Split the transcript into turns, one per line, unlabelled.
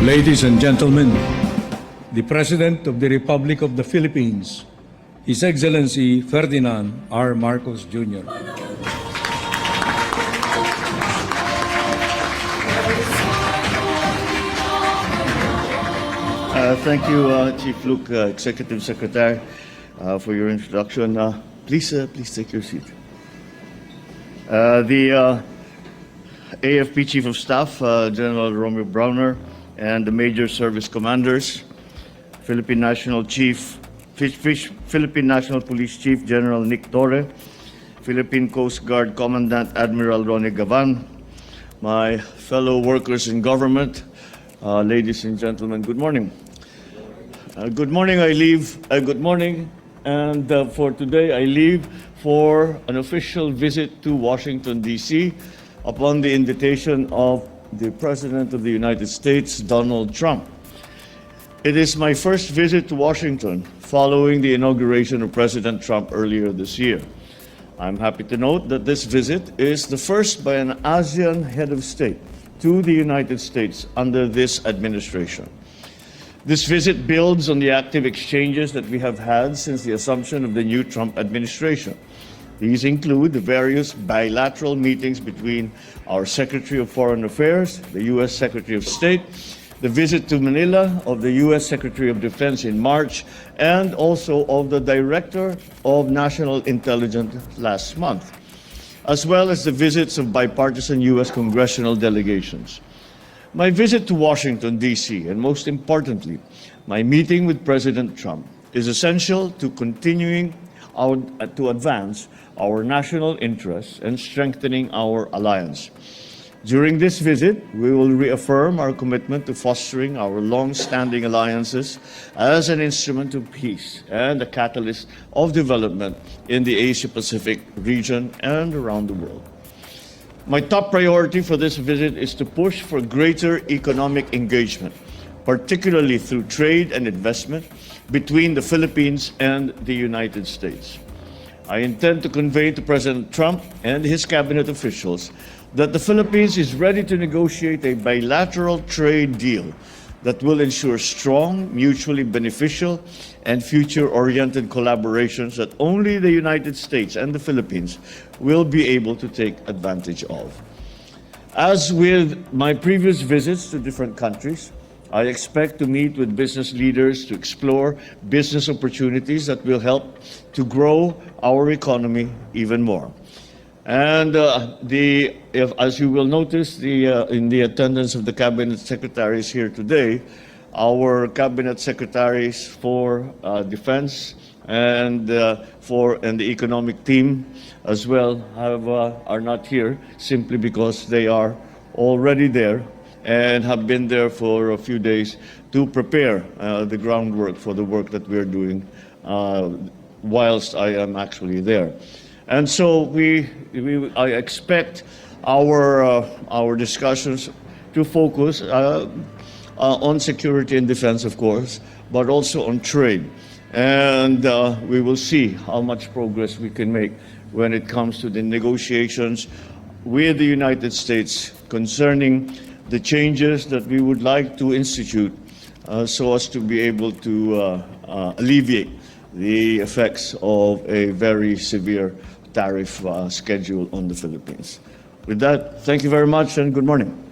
Ladies and gentlemen, the President of the Republic of the Philippines, His Excellency Ferdinand R. Marcos Jr.
Thank you, Chief Luke, Executive Secretary, for your introduction. Please take your seat. The AFP Chief of Staff, General Romeo Browner, and the major service commanders, Philippine National Police Chief General Nick Torre, Philippine Coast Guard Commandant Admiral Ronnie Gavan, my fellow workers in government, ladies and gentlemen, good morning. Good morning, and for today I leave for an official visit to Washington, D.C. upon the invitation of the President of the United States, Donald Trump. It is my first visit to Washington following the inauguration of President Trump earlier this year. I'm happy to note that this visit is the first by an ASEAN head of state to the United States under this administration. This visit builds on the active exchanges that we have had since the assumption of the new Trump administration. These include the various bilateral meetings between our Secretary of Foreign Affairs, the U.S. Secretary of State, the visit to Manila of the U.S. Secretary of Defense in March, and also of the Director of National Intelligence last month, as well as the visits of bipartisan U.S. congressional delegations. My visit to Washington, D.C., and most importantly, my meeting with President Trump, is essential to continuing to advance our national interests and strengthening our alliance. During this visit, we will reaffirm our commitment to fostering our long-standing alliances as an instrument of peace and a catalyst of development in the Asia-Pacific region and around the world. My top priority for this visit is to push for greater economic engagement, particularly through trade and investment between the Philippines and the United States. I intend to convey to President Trump and his cabinet officials that the Philippines is ready to negotiate a bilateral trade deal that will ensure strong, mutually beneficial, and future-oriented collaborations that only the United States and the Philippines will be able to take advantage of. As with my previous visits to different countries, I expect to meet with business leaders to explore business opportunities that will help to grow our economy even more. And as you will notice, in the attendance of the cabinet secretaries here today, our cabinet secretaries for defense and the economic team as well are not here simply because they are already there and have been there for a few days to prepare the groundwork for the work that we're doing whilst I am actually there. And so I expect our discussions to focus on security and defense, of course, but also on trade. And we will see how much progress we can make when it comes to the negotiations with the United States concerning the changes that we would like to institute so as to be able to alleviate the effects of a very severe tariff schedule on the Philippines. With that, thank you very much and good morning.